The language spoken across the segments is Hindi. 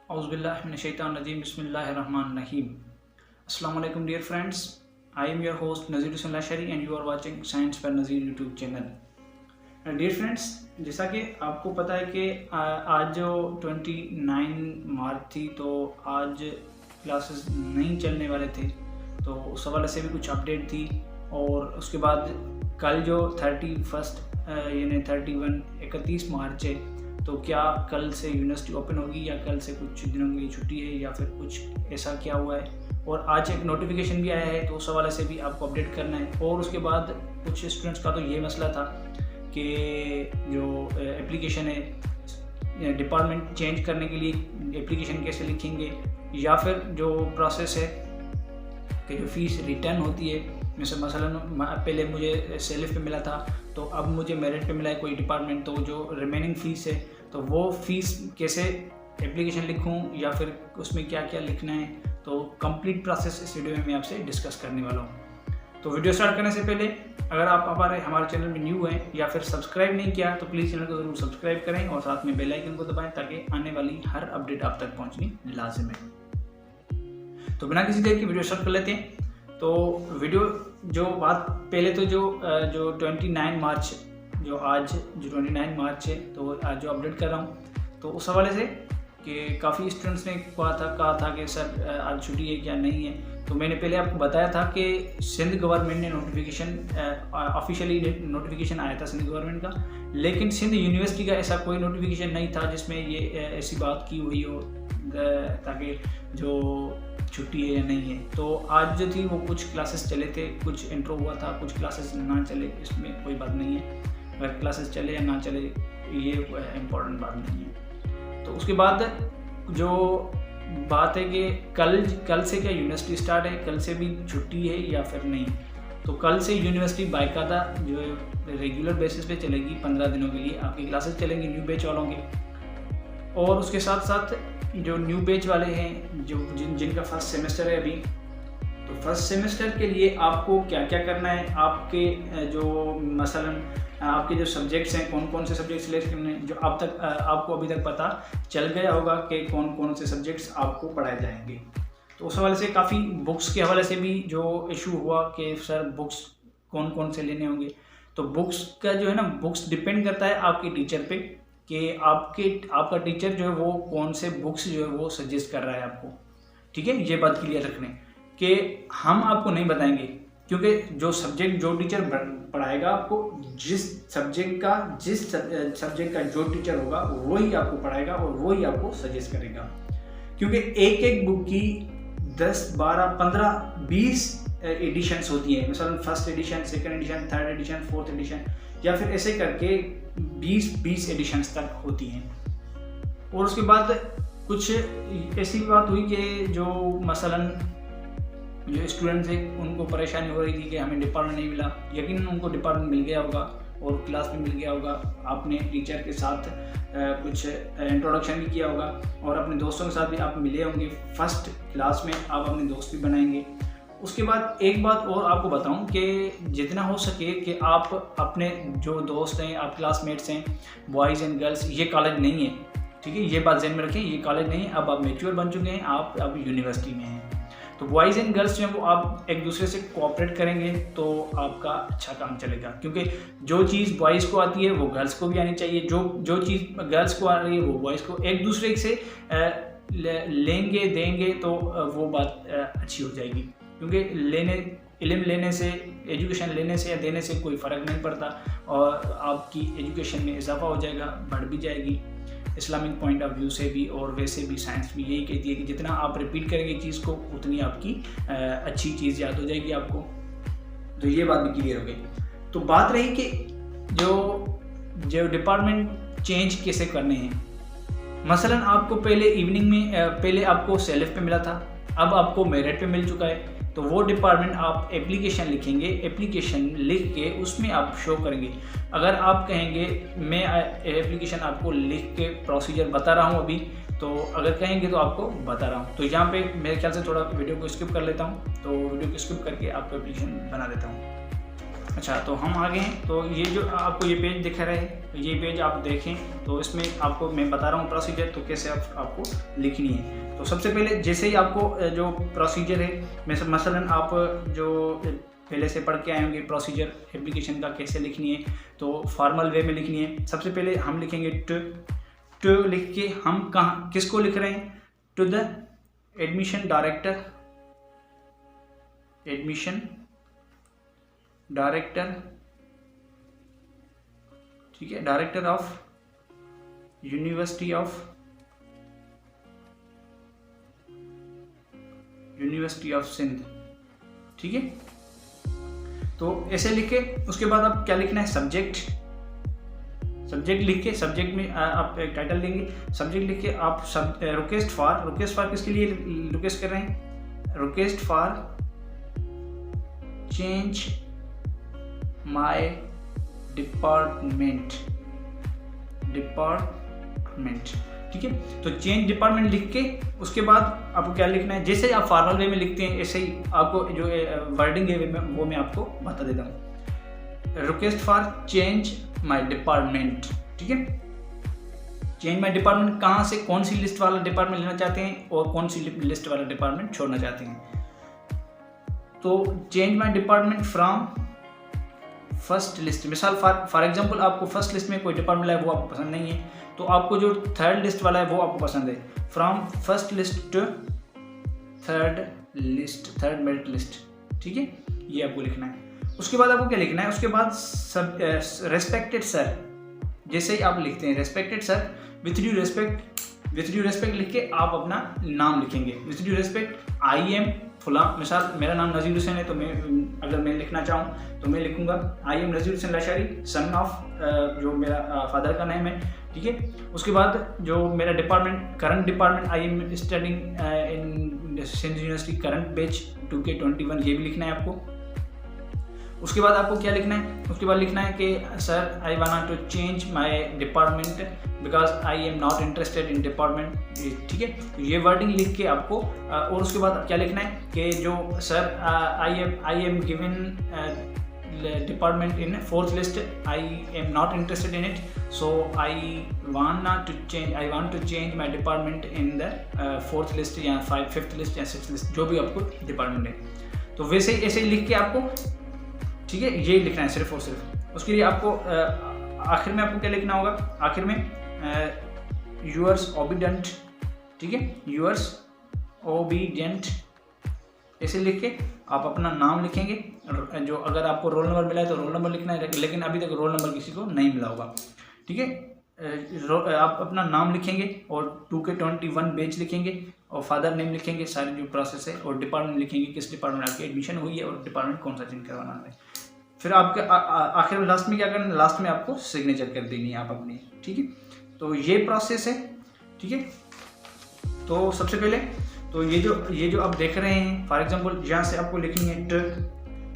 Auzubillahiminash-shaytanir-rajim. Bismillahir-Rahmanir-Rahim. Assalamu alaikum dear friends. I am your host Nazir Hussain Lashari and you are watching Science by Nazir YouTube channel. Dear friends, जैसा कि आपको पता है कि आज जो 29 मार्च थी तो आज क्लासेस नहीं चलने वाले थे, तो उस हवाले से भी कुछ अपडेट थी। और उसके बाद कल जो 31 यानी 31 मार्च है, तो क्या कल से यूनिवर्सिटी ओपन होगी या कल से कुछ दिनों की छुट्टी है या फिर कुछ ऐसा क्या हुआ है। और आज एक नोटिफिकेशन भी आया है, तो उस हवाले से भी आपको अपडेट करना है। और उसके बाद कुछ स्टूडेंट्स का तो ये मसला था कि जो एप्लीकेशन है डिपार्टमेंट चेंज करने के लिए एप्लीकेशन कैसे लिखेंगे, या फिर जो प्रोसेस है कि जो फ़ीस रिटर्न होती है, जैसे मसलन पहले मुझे सेलिफ पे मिला था तो अब मुझे मेरिट पे मिला है कोई डिपार्टमेंट, तो जो रिमेनिंग फ़ीस है तो वो फ़ीस कैसे एप्लीकेशन लिखूं या फिर उसमें क्या क्या लिखना है, तो कंप्लीट प्रोसेस इस वीडियो में मैं आपसे डिस्कस करने वाला हूँ। तो वीडियो स्टार्ट करने से पहले अगर आप हमारे चैनल में न्यू हैं या फिर सब्सक्राइब नहीं किया तो प्लीज़ चैनल को ज़रूर सब्सक्राइब करें और साथ में बेल आइकन को दबाएं ताकि आने वाली हर अपडेट आप तक पहुँचनी लाजिम है। तो बिना किसी देर की वीडियो स्टार्ट कर लेते हैं। तो वीडियो जो बात पहले तो जो 29 मार्च जो 29 मार्च है, तो आज जो अपडेट कर रहा हूँ तो उस हवाले से कि काफ़ी स्टूडेंट्स ने कहा था कि सर आज छुट्टी है क्या नहीं है। तो मैंने पहले आपको बताया था कि सिंध गवर्नमेंट ने नोटिफिकेशन ऑफिशियली नोटिफिकेशन आया था सिंध गवर्नमेंट का, लेकिन सिंध यूनिवर्सिटी का ऐसा कोई नोटिफिकेशन नहीं था जिसमें ये ऐसी बात की हुई हो ताकि जो छुट्टी है या नहीं है। तो आज जो थी वो कुछ क्लासेस चले थे, कुछ इंट्रो हुआ था, कुछ क्लासेस ना चले, इसमें कोई बात नहीं है। अगर क्लासेस चले या ना चले ये इम्पोर्टेंट बात नहीं है। तो उसके बाद जो बात है कि कल से क्या यूनिवर्सिटी स्टार्ट है, कल से भी छुट्टी है या फिर नहीं। तो कल से यूनिवर्सिटी बाकायदा जो है रेगुलर बेसिस पे चलेगी, 15 दिनों के लिए आपकी क्लासेस चलेंगी न्यू बैच वालों की। और उसके साथ साथ जो न्यू बैच वाले हैं जो जिनका फर्स्ट सेमेस्टर है अभी, तो फर्स्ट सेमेस्टर के लिए आपको क्या क्या करना है, आपके जो मसलन आपके जो सब्जेक्ट्स हैं कौन कौन से सब्जेक्ट सिलेक्ट करने हैं, जो आपको अभी तक पता चल गया होगा कि कौन कौन से सब्जेक्ट्स आपको पढ़ाए जाएंगे। तो उस हवाले से काफ़ी बुक्स के हवाले से भी जो इशू हुआ कि सर बुक्स कौन कौन से लेने होंगे। तो बुक्स का जो है ना, बुक्स डिपेंड करता है आपके टीचर पे कि आपका टीचर जो है वो कौन से बुक्स जो है वो सजेस्ट कर रहा है आपको। ठीक है, ये बात क्लियर रखने कि हम आपको नहीं बताएंगे, क्योंकि जो टीचर पढ़ाएगा आपको, जिस सब्जेक्ट का जो टीचर होगा वही आपको पढ़ाएगा और वही आपको सजेस्ट करेगा। क्योंकि एक बुक की 10, 12, 15, 20 एडिशंस होती हैं, मिसाल first edition, second edition, third edition, fourth edition, या फिर ऐसे करके 20 एडिशंस तक होती हैं। और उसके बाद कुछ ऐसी बात हुई कि जो मसलन जो स्टूडेंट्स हैं उनको परेशानी हो रही थी कि हमें डिपार्टमेंट नहीं मिला। यकीनन उनको डिपार्टमेंट मिल गया होगा और क्लास में मिल गया होगा, आपने टीचर के साथ कुछ इंट्रोडक्शन भी किया होगा और अपने दोस्तों के साथ भी आप मिले होंगे। फर्स्ट क्लास में आप अपने दोस्त भी बनाएंगे। उसके बाद एक बात और आपको बताऊं कि जितना हो सके कि आप अपने जो दोस्त हैं, आप क्लासमेट्स हैं, बॉयज़ एंड गर्ल्स, ये कॉलेज नहीं है, ठीक है, ये बात ध्यान में रखें, ये कॉलेज नहीं है। अब आप मैच्योर बन चुके हैं, आप अब यूनिवर्सिटी में हैं। तो बॉयज़ एंड गर्ल्स जो है वो आप एक दूसरे से कोऑपरेट करेंगे तो आपका अच्छा काम चलेगा। क्योंकि जो चीज़ बॉयज़ को आती है वो गर्ल्स को भी आनी चाहिए, जो चीज़ गर्ल्स को आ रही है वो बॉयज़ को, एक दूसरे से लेंगे देंगे तो वो बात अच्छी हो जाएगी। क्योंकि इल्म लेने से, एजुकेशन लेने से या देने से कोई फ़र्क नहीं पड़ता और आपकी एजुकेशन में इजाफा हो जाएगा, बढ़ भी जाएगी इस्लामिक पॉइंट ऑफ व्यू से भी। और वैसे भी साइंस भी यही कहती है कि जितना आप रिपीट करेंगे चीज़ को उतनी आपकी अच्छी चीज़ याद हो जाएगी आपको। तो ये बात भी क्लियर हो गई। तो बात रही कि जो डिपार्टमेंट चेंज कैसे करने हैं। मसलन आपको पहले इवनिंग में पहले आपको सेलिफ पे मिला था, अब आपको मेरिट पे मिल चुका है। तो वो डिपार्टमेंट आप एप्लीकेशन लिखेंगे, एप्लीकेशन लिख के उसमें आप शो करेंगे। अगर आप कहेंगे मैं एप्लीकेशन आपको लिख के प्रोसीजर बता रहा हूँ अभी, तो अगर कहेंगे तो आपको बता रहा हूँ। तो यहाँ पे मेरे ख्याल से थोड़ा वीडियो को स्किप कर लेता हूँ, तो वीडियो को स्किप करके आपको एप्लीकेशन बना देता हूँ। अच्छा, तो हम आ गए हैं। तो ये जो आपको ये पेज दिख रहा है, ये पेज आप देखें तो इसमें आपको मैं बता रहा हूँ प्रोसीजर, तो कैसे आपको लिखनी है। तो सबसे पहले जैसे ही आपको जो प्रोसीजर है, मसलन आप जो पहले से पढ़ के आए होंगे प्रोसीजर एप्लीकेशन का कैसे लिखनी है, तो फॉर्मल वे में लिखनी है। सबसे पहले हम लिखेंगे टू लिख के हम कहाँ किसको लिख रहे हैं, टू द एडमिशन डायरेक्टर, ठीक है, director of university of Sindh, ठीक है। तो ऐसे लिख के उसके बाद आप क्या लिखना है, सब्जेक्ट लिख के सब्जेक्ट में आप एक टाइटल देंगे। सब्जेक्ट लिख के आप रिक्वेस्ट फॉर किसके लिए रिक्वेस्ट कर रहे हैं, request for change my department, ठीक है। तो चेंज डिपार्टमेंट लिख के उसके बाद आपको क्या लिखना है, जैसे आप फॉर्मल वे में लिखते हैं ऐसे ही आपको जो वर्डिंग है वो मैं आपको बता देता हूँ। Request for change my department, ठीक है। चेंज माय डिपार्टमेंट कहाँ से, कौन सी लिस्ट वाला डिपार्टमेंट लेना चाहते हैं और कौन सी लिस्ट वाला डिपार्टमेंट छोड़ना चाहते हैं। तो change my department from first list, मिसाल फॉर एग्जांपल आपको फर्स्ट लिस्ट में कोई डिपार्टमेंट है वो आपको पसंद नहीं है, तो आपको जो थर्ड लिस्ट वाला है वो आपको पसंद है। From first list to third merit list, ठीक है, ये आपको लिखना है। उसके बाद आपको क्या लिखना है, उसके बाद रेस्पेक्टेड सर, जैसे ही आप लिखते हैं respected sir, with due respect लिख के आप अपना नाम लिखेंगे। With due respect I am फुला, मिसाल मेरा नाम नज़ीर हुसैन है, तो अगर मैं लिखना चाहूँ तो मैं लिखूंगा I am Nazir Hussain Lashari, son of जो मेरा फादर का नेम है, ठीक है। उसके बाद जो मेरा current department I am studying in Sindh university current batch 2K21, ये भी लिखना है आपको। उसके बाद आपको क्या लिखना है, उसके बाद लिखना है कि sir I want to change my department because I am not interested in department, ठीक है। तो ये वर्डिंग लिख के आपको और उसके बाद क्या लिखना है कि जो sir I am given department in fourth list, I am not interested in it, so I want to change my department in the fourth list या फिफ्थ लिस्ट या सिक्स्थ लिस्ट, जो भी आपको डिपार्टमेंट है। तो वैसे ऐसे लिख के आपको, ठीक है, ये लिखना है सिर्फ और सिर्फ। उसके लिए आपको आखिर में आपको क्या लिखना होगा, आखिर में यूअर्स ओबीडेंट, ठीक है, यूअर्स ओबीडेंट, ऐसे लिख के आप अपना नाम लिखेंगे। जो अगर आपको रोल नंबर मिला है तो रोल नंबर लिखना है, लेकिन अभी तक रोल नंबर किसी को नहीं मिला होगा, ठीक है। आप अपना नाम लिखेंगे और 2K21 बैच लिखेंगे और फादर नेम लिखेंगे, सारी जो प्रोसेस है, और डिपार्टमेंट लिखेंगे किस डिपार्टमेंट आपकी एडमिशन हुई है और डिपार्टमेंट कौन सा चेंज करवाना है। फिर आपके आखिर में लास्ट में क्या करना है, लास्ट में आपको सिग्नेचर कर देनी है आप अपनी, ठीक है। तो ये प्रोसेस है, ठीक है। तो सबसे पहले तो ये जो आप देख रहे हैं, फॉर एग्जांपल यहाँ से आपको लिखनी है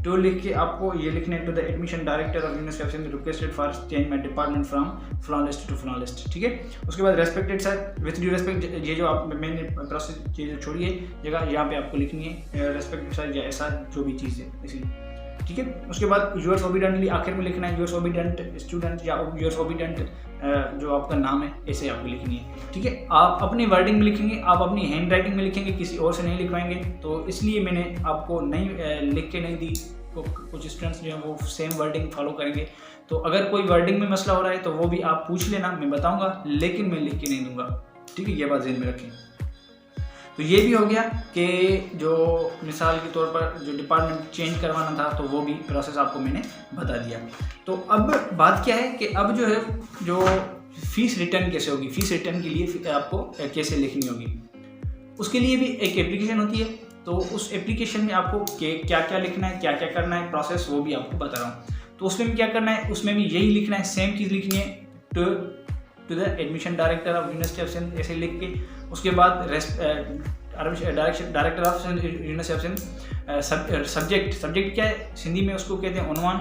टू लिख के आपको ये लिखना है to the admission director of university of Sindh requested for change my department from फलां लिस्ट टू फलां लिस्ट, ठीक है। उसके बाद respected sir, with due respect, ये जो आप मैंने प्रोसेस चीज़ छोड़ी है जगह, यहाँ पे आपको लिखनी है रेस्पेक्टेड सर या ऐसा जो भी चीज़ है इसीलिए, ठीक है। उसके बाद यूअर्स ओबीडेंटली आखिर में लिखना है, यूअर्स ओबीडेंट स्टूडेंट या यूअर्स ओबीडेंट जो आपका नाम है, ऐसे आपको लिखनी है, ठीक है। आप अपनी वर्डिंग में लिखेंगे, आप अपनी हैंड राइटिंग में लिखेंगे, किसी और से नहीं लिखवाएंगे। तो इसलिए मैंने आपको नहीं लिख के नहीं दी, तो कुछ स्टूडेंट्स जो हैं वो सेम वर्डिंग फॉलो करेंगे। तो अगर कोई वर्डिंग में मसला हो रहा है तो वो भी आप पूछ लेना, मैं बताऊँगा, लेकिन मैं लिख के नहीं दूँगा, ठीक है, ये बात ज़हन में रखें। तो ये भी हो गया कि जो मिसाल के तौर पर जो डिपार्टमेंट चेंज करवाना था, तो वो भी प्रोसेस आपको मैंने बता दिया। तो अब बात क्या है कि अब जो है जो फीस रिटर्न कैसे होगी, फीस रिटर्न के लिए आपको कैसे लिखनी होगी, उसके लिए भी एक एप्लीकेशन होती है। तो उस एप्लीकेशन में आपको क्या क्या लिखना है, क्या क्या करना है, प्रोसेस वो भी आपको बता रहा हूँ। तो उसमें भी क्या करना है, उसमें भी यही लिखना है, सेम चीज़ लिखनी है, to the admission director of university of Sindh, ऐसे लिख के उसके बाद director of university of Sindh, subject क्या है, सिंधी में उसको कहते हैं उन्वान,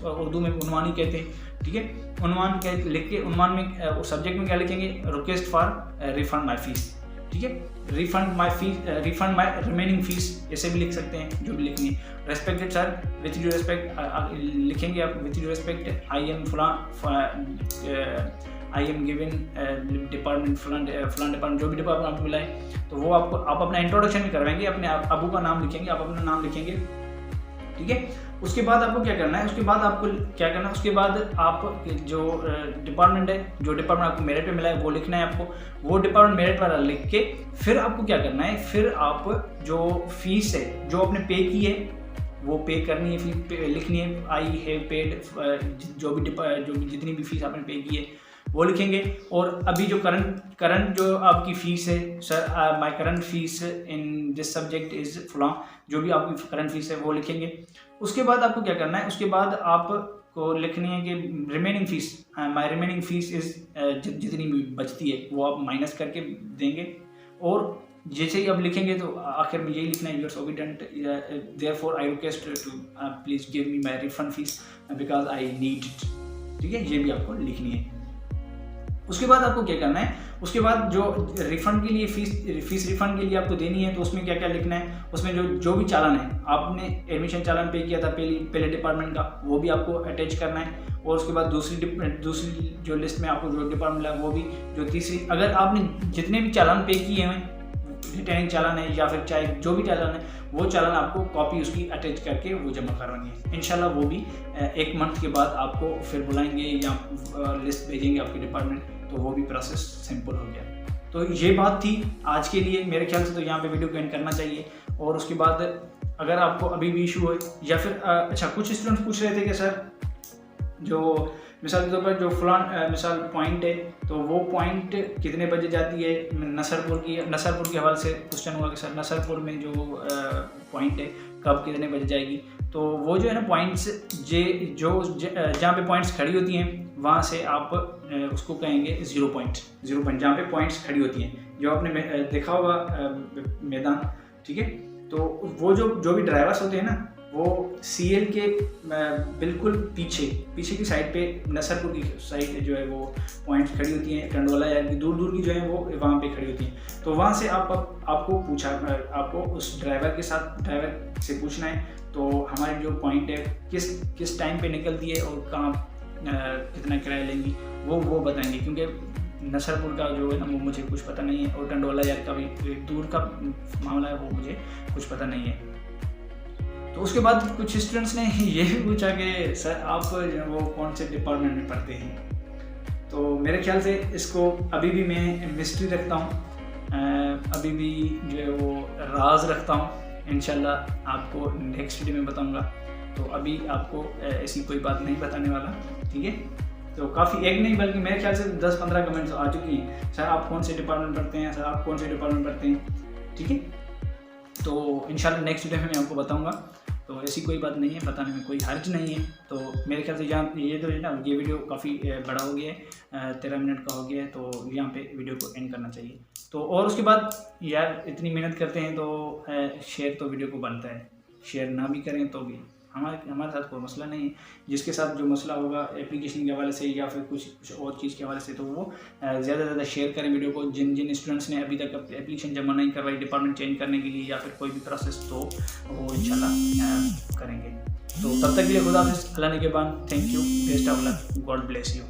उर्दू में उन्वान ही कहते हैं, ठीक है। उन्वान लिख के उन्वान में सब्जेक्ट में क्या लिखेंगे, request for refund my fees, ठीक है। रिफंड माई फीस, रिफंड माई रिमेनिंग फीस, ऐसे भी लिख सकते हैं, जो भी लिखनी है। Respected sir, with due respect लिखेंगे आप, with due respect I am I am given department फलान डिपार्टमेंट, जो भी डिपार्टमेंट आपको मिला है, तो वो आपको आप अपना इंट्रोडक्शन भी करवाएंगे, अपने अबू का नाम लिखेंगे, आप अपना नाम लिखेंगे, ठीक है। उसके बाद आपको क्या करना है, उसके बाद आपको क्या करना है, उसके बाद आप जो डिपार्टमेंट है, जो डिपार्टमेंट आपको मेरिट पे मिला है वो लिखना है आपको, वो डिपार्टमेंट मेरिट वाला लिख के फिर आपको क्या करना है, फिर आप जो फीस है जो आपने पे की है वो पे करनी है, फिर लिखनी है आई हैव पेड, जो भी जितनी भी फीस आपने पे की है वो लिखेंगे। और अभी जो करंट जो आपकी फ़ीस है, sir my current fees in this subject is फलां, जो भी आपकी करंट फीस है वो लिखेंगे। उसके बाद आपको क्या करना है, उसके बाद आपको लिखनी है कि remaining fees, my remaining fees is, जितनी भी बचती है वो आप माइनस करके देंगे। और जैसे ही आप लिखेंगे तो आखिर में यही लिखना है, your obedient therefore I request to please give me my refund fees because I need it, ठीक है, ये भी आपको लिखनी है। उसके बाद आपको क्या करना है, उसके बाद जो रिफंड के लिए फीस रिफंड के लिए आपको देनी है, तो उसमें क्या क्या लिखना है, उसमें जो भी चालान है, आपने एडमिशन चालान पे किया था पहले डिपार्टमेंट का, वो भी आपको अटैच करना है। और उसके बाद दूसरी जो लिस्ट में आपको जो डिपार्टमेंट है वो भी, जो तीसरी, अगर आपने जितने भी चालान पे किए हैं, रिटर्निंग चालान है या फिर चाहे जो भी चालान है, वो चालान आपको कॉपी उसकी अटैच करके वो जमा करवानी है। इंशाल्लाह वो भी 1 मंथ के बाद आपको फिर बुलाएंगे या लिस्ट भेजेंगे आपके डिपार्टमेंट, तो वो भी प्रोसेस सिंपल हो गया। तो ये बात थी आज के लिए, मेरे ख्याल से तो यहाँ पे वीडियो को एंड करना चाहिए। और उसके बाद अगर आपको अभी भी इशू हो या फिर अच्छा, कुछ स्टूडेंट्स पूछ रहे थे कि सर जो मिसाल के तौर पर जो फलान मिसाल पॉइंट है, तो वो पॉइंट कितने बजे जाती है, नसरपुर के हवाले से क्वेश्चन हुआ कि सर नसरपुर में जो पॉइंट है कब कितने बजे जाएगी। तो वो जो है ना पॉइंट्स जहाँ पे पॉइंट्स खड़ी होती हैं वहाँ से आप उसको कहेंगे 0 पॉइंट, जहाँ पे पॉइंट्स खड़ी होती हैं, जो आपने देखा होगा मैदान, ठीक है। तो वो जो भी ड्राइवर्स होते हैं ना, वो CL के बिल्कुल पीछे की साइड पे, नसरपुर की साइड जो है वो पॉइंट्स खड़ी होती हैं, टंडोला या दूर की जो है वो वहाँ पे खड़ी होती हैं। तो वहाँ से आपको उस ड्राइवर से पूछना है, तो हमारी जो पॉइंट है किस टाइम पे निकलती है और कहाँ कितना किराया लेंगी, वो बताएंगे, क्योंकि नसरपुर का जो है ना वो मुझे कुछ पता नहीं है, और टंडोला यार का भी दूर का मामला है, वो मुझे कुछ पता नहीं है। तो उसके बाद कुछ स्टूडेंट्स ने ये भी पूछा कि सर आप वो कौन से डिपार्टमेंट में पढ़ते हैं। तो मेरे ख्याल से इसको अभी भी मैं मिस्ट्री रखता हूँ, अभी भी जो है वो राज रखता हूँ। इंशाल्लाह आपको नेक्स्ट वीडियो में बताऊँगा, तो अभी आपको ऐसी कोई बात नहीं बताने वाला, ठीक है। तो काफ़ी एक नहीं बल्कि मेरे ख्याल से 10-15 कमेंट्स आ चुकी हैं, सर आप कौन से डिपार्टमेंट पढ़ते हैं, सर आप कौन से डिपार्टमेंट पढ़ते हैं, ठीक है। तो इंशाल्लाह नेक्स्ट वीडियो में मैं आपको बताऊंगा। तो ऐसी कोई बात नहीं है, बताने में कोई हर्ज नहीं है। तो मेरे ख्याल से यहाँ ये जो है ना, ये वीडियो काफ़ी बड़ा हो गया है, 13 मिनट का हो गया है, तो यहाँ पे वीडियो को एंड करना चाहिए। तो और उसके बाद यार इतनी मेहनत करते हैं तो शेयर तो वीडियो को बनता है, शेयर ना भी करें तो भी हमारे साथ कोई मसला नहीं है। जिसके साथ जो मसला होगा एप्लीकेशन के हवाले से या फिर कुछ और चीज़ के हवाले से, तो वो ज़्यादा से ज़्यादा शेयर करें वीडियो को। जिन स्टूडेंट्स ने अभी तक एप्लीकेशन जमा नहीं करवाई डिपार्टमेंट चेंज करने के लिए या फिर कोई भी प्रोसेस, तो वो इंशाल्लाह करेंगे। तो तब तक के लिए खुदा हाफिज़, अल्लाह निगहबान, thank you, best of luck, God bless you.